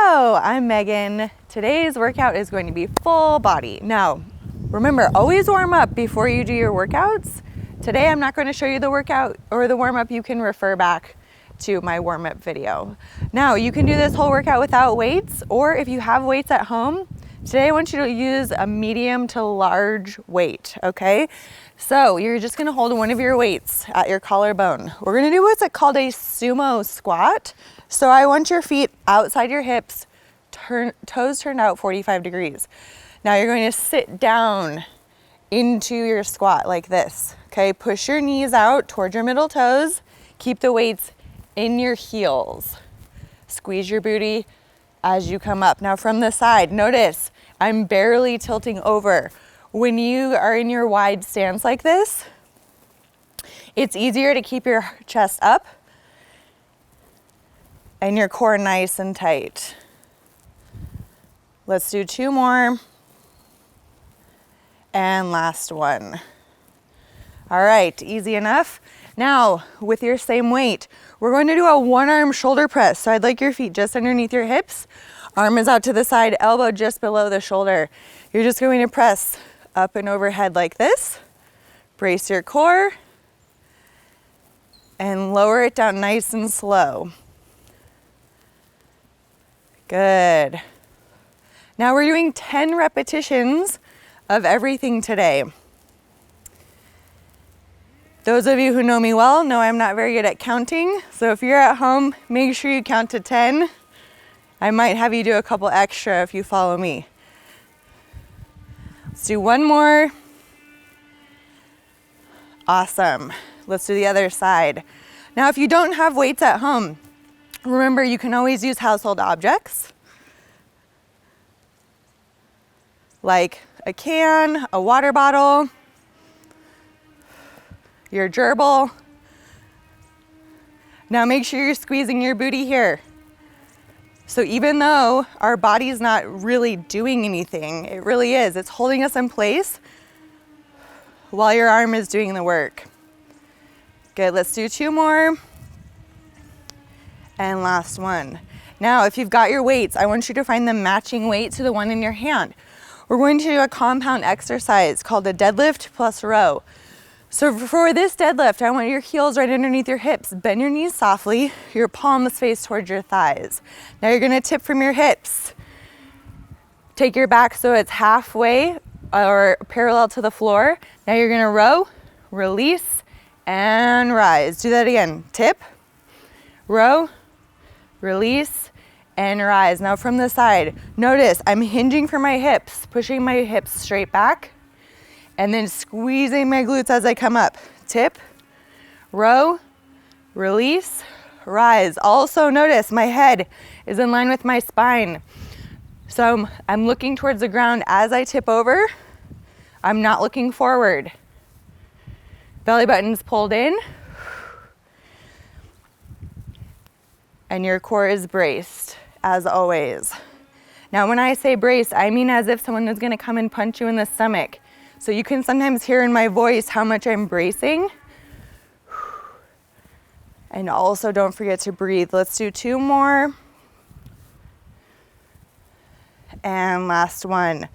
Hello, I'm Megan. Today's workout is going to be full body. Now, remember, always warm up before you do your workouts. Today, I'm not going to show you the workout or the warm up. You can refer back to my warm up video. Now, you can do this whole workout without weights, or if you have weights at home, today I want you to use a medium to large weight, okay? So you're just gonna hold one of your weights at your collarbone. We're gonna do what's called a sumo squat. So I want your feet outside your hips, toes turned out 45 degrees. Now you're going to sit down into your squat like this, okay? Push your knees out towards your middle toes. Keep the weights in your heels. Squeeze your booty as you come up. Now from the side, notice I'm barely tilting over. When you are in your wide stance like this, it's easier to keep your chest up and your core nice and tight. Let's do 2 more. And last one. All right, easy enough. Now, with your same weight, we're going to do a 1-arm shoulder press. So I'd like your feet just underneath your hips. Arm is out to the side, elbow just below the shoulder. You're just going to press up and overhead like this. Brace your core and lower it down nice and slow. Good. Now we're doing 10 repetitions of everything today. Those of you who know me well know I'm not very good at counting. So if you're at home, make sure you count to 10. I might have you do a couple extra if you follow me. Let's do 1 more. Awesome. Let's do the other side. Now, if you don't have weights at home, remember you can always use household objects like a can, a water bottle, your gerbil. Now make sure you're squeezing your booty here. So even though our body's not really doing anything, it really is. It's holding us in place while your arm is doing the work. Good, let's do 2 more. And last one. Now, if you've got your weights, I want you to find the matching weight to the one in your hand. We're going to do a compound exercise called a deadlift plus row. So for this deadlift, I want your heels right underneath your hips. Bend your knees softly, your palms face towards your thighs. Now you're gonna tip from your hips. Take your back so it's halfway or parallel to the floor. Now you're gonna row, release, and rise. Do that again. Tip, row, release, and rise. Now from the side, notice I'm hinging from my hips, pushing my hips straight back, and then squeezing my glutes as I come up. Tip, row, release, rise. Also notice my head is in line with my spine. So I'm looking towards the ground as I tip over. I'm not looking forward. Belly button's pulled in. And your core is braced, as always. Now when I say braced, I mean as if someone is gonna come and punch you in the stomach. So you can sometimes hear in my voice how much I'm bracing. And also don't forget to breathe. Let's do 2 more. And last one.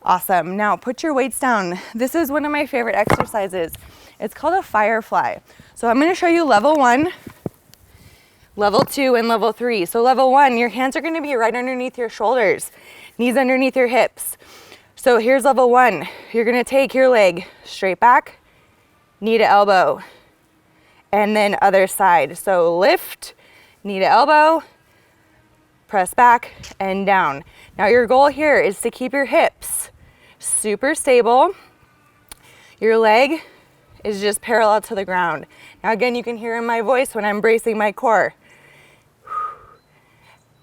Awesome. Now put your weights down. This is one of my favorite exercises. It's called a firefly. So I'm gonna show you level 1, level 2, and level 3. So level 1, your hands are gonna be right underneath your shoulders. Knees underneath your hips. So here's level 1. You're gonna take your leg straight back, knee to elbow, and then other side. So lift, knee to elbow, press back and down. Now your goal here is to keep your hips super stable. Your leg is just parallel to the ground. Now again, you can hear in my voice when I'm bracing my core.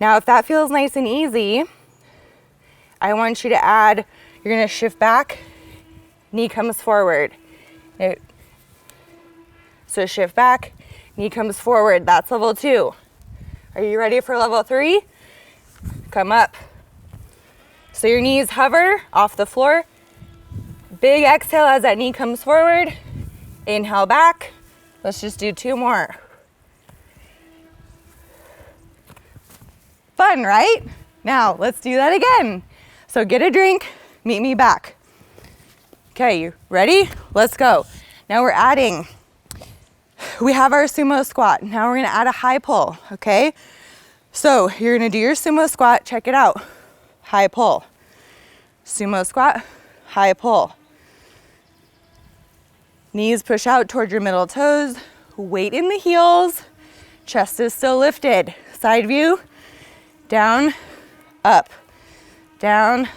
Now if that feels nice and easy, I want you to add, you're gonna shift back, knee comes forward. So shift back, knee comes forward. That's level 2. Are you ready for level 3? Come up. So your knees hover off the floor. Big exhale as that knee comes forward. Inhale back. Let's just do 2 more. Fun, right? Now let's do that again. So get a drink, meet me back. Okay, you ready? Let's go. Now we're adding, we have our sumo squat. Now we're gonna add a high pull, okay? So you're gonna do your sumo squat, check it out. High pull, sumo squat, high pull. Knees push out toward your middle toes, weight in the heels, chest is still lifted. Side view, down, up, down,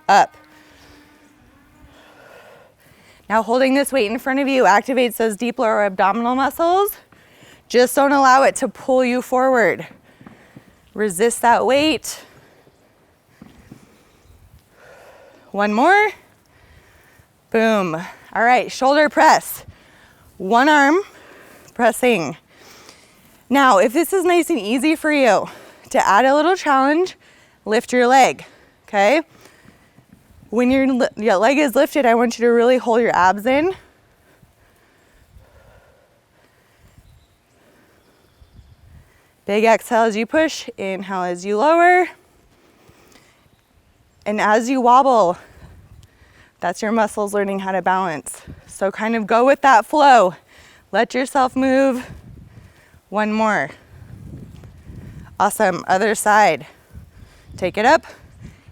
up. Now holding this weight in front of you activates those deep lower abdominal muscles. Just don't allow it to pull you forward. Resist that weight. One more. Boom. All right, shoulder press. One arm pressing. Now, if this is nice and easy for you, to add a little challenge, lift your leg, okay? When your leg is lifted, I want you to really hold your abs in. Big exhale as you push, inhale as you lower. And as you wobble, that's your muscles learning how to balance. So kind of go with that flow. Let yourself move. One more. Awesome, other side. Take it up.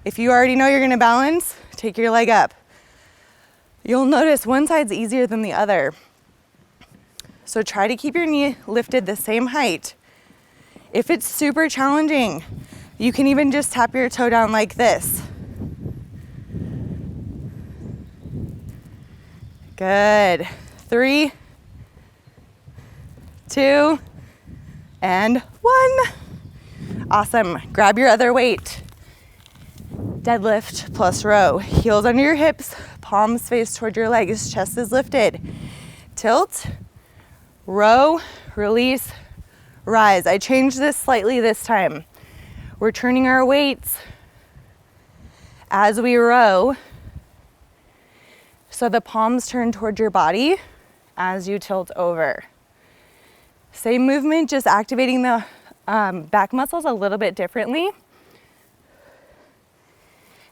If you already know you're gonna balance, take your leg up. You'll notice one side's easier than the other. So try to keep your knee lifted the same height. If it's super challenging, you can even just tap your toe down like this. Good. 3, 2, and 1. Awesome. Grab your other weight. Deadlift plus row. Heels under your hips, palms face toward your legs, chest is lifted. Tilt, row, release, rise. I changed this slightly this time. We're turning our weights as we row, so the palms turn toward your body as you tilt over. Same movement, just activating the back muscles a little bit differently.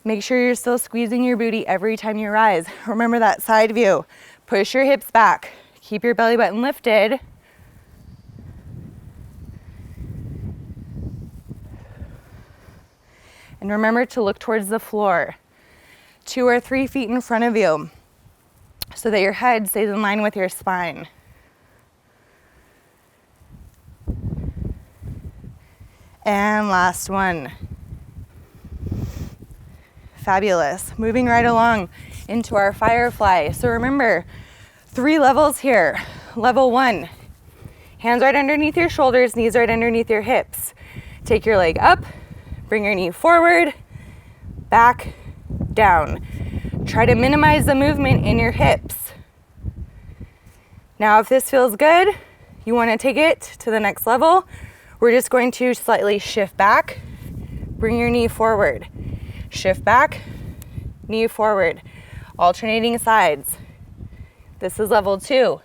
Make sure you're still squeezing your booty every time you rise. Remember that side view. Push your hips back. Keep your belly button lifted. And remember to look towards the floor, 2 or 3 feet in front of you, so that your head stays in line with your spine. And last one. Fabulous. Moving right along into our firefly. So remember, 3 levels here. Level 1, hands right underneath your shoulders, knees right underneath your hips. Take your leg up, bring your knee forward, back, down. Try to minimize the movement in your hips. Now, if this feels good, you want to take it to the next level. We're just going to slightly shift back, bring your knee forward, shift back, knee forward, alternating sides. This is level 2.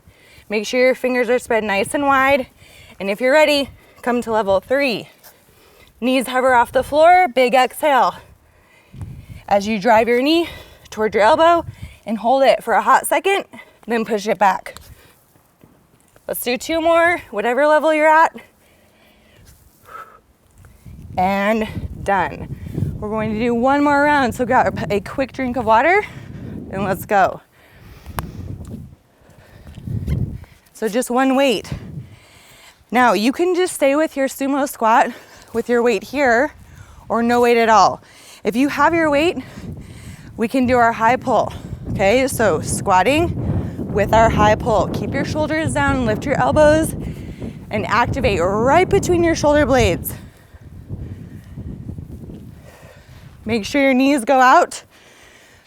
Make sure your fingers are spread nice and wide. And if you're ready, come to level 3. Knees hover off the floor, big exhale. As you drive your knee toward your elbow and hold it for a hot second, then push it back. Let's do 2 more, whatever level you're at. And done. We're going to do 1 more round, so grab a quick drink of water and let's go. So just 1 weight. Now you can just stay with your sumo squat with your weight here or no weight at all. If you have your weight, we can do our high pull. Okay, so squatting with our high pull. Keep your shoulders down, lift your elbows, and activate right between your shoulder blades. Make sure your knees go out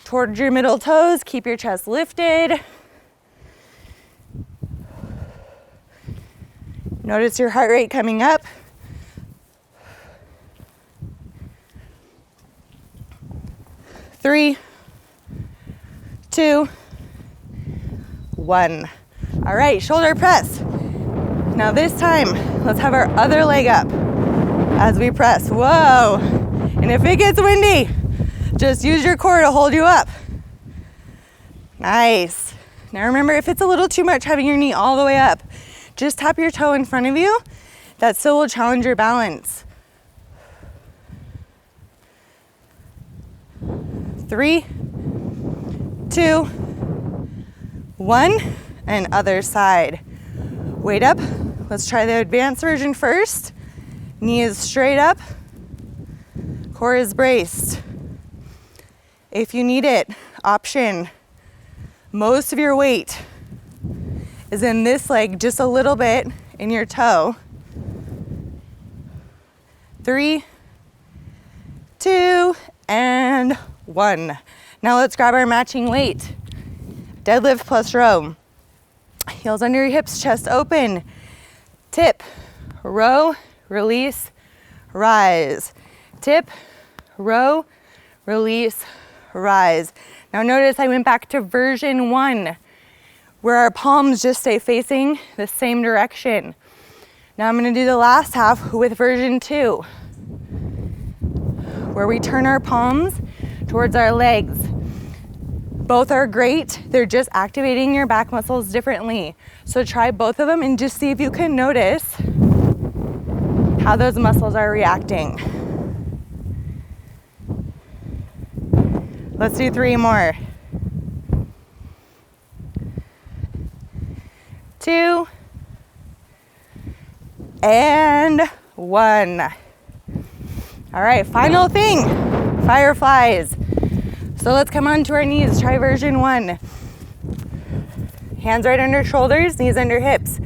towards your middle toes. Keep your chest lifted. Notice your heart rate coming up. Three, 2, 1. All right, shoulder press. Now this time, let's have our other leg up. as we press. Whoa. And if it gets windy, just use your core to hold you up. Nice. Now remember, if it's a little too much having your knee all the way up, just tap your toe in front of you. That still will challenge your balance. 3, 2, 1, and other side. Weight up. Let's try the advanced version first. Knee is straight up. Core is braced. If you need it, option. Most of your weight is in this leg, just a little bit in your toe. 3, 2, and 1. Now let's grab our matching weight. Deadlift plus row. Heels under your hips, chest open. Tip, row, release, rise. Tip, row, release, rise. Now notice I went back to version 1, where our palms just stay facing the same direction. Now I'm going to do the last half with version 2, where we turn our palms towards our legs. Both are great. They're just activating your back muscles differently. So try both of them and just see if you can notice how those muscles are reacting. Let's do 3 more. 2, and 1. All right, final thing, fireflies. So let's come onto our knees, try version 1. Hands right under shoulders, knees under hips.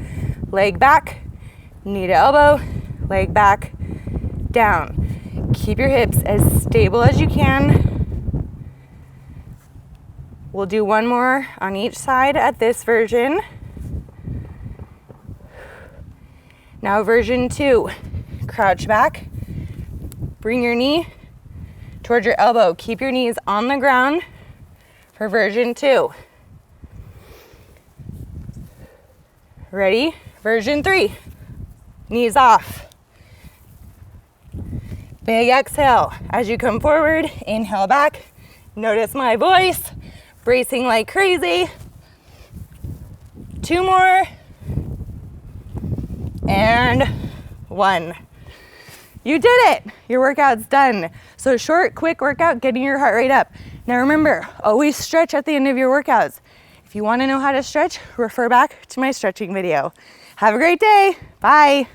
Leg back, knee to elbow, leg back, down. Keep your hips as stable as you can. We'll do one more on each side at this version. Now version 2, crouch back, bring your knee towards your elbow. Keep your knees on the ground for version 2. Ready? Version 3, knees off. Big exhale. As you come forward, inhale back. Notice my voice, bracing like crazy. 2 more. And 1. You did it. Your workout's done. So short, quick workout, getting your heart rate up. Now remember, always stretch at the end of your workouts. If you want to know how to stretch, refer back to my stretching video. Have a great day. Bye.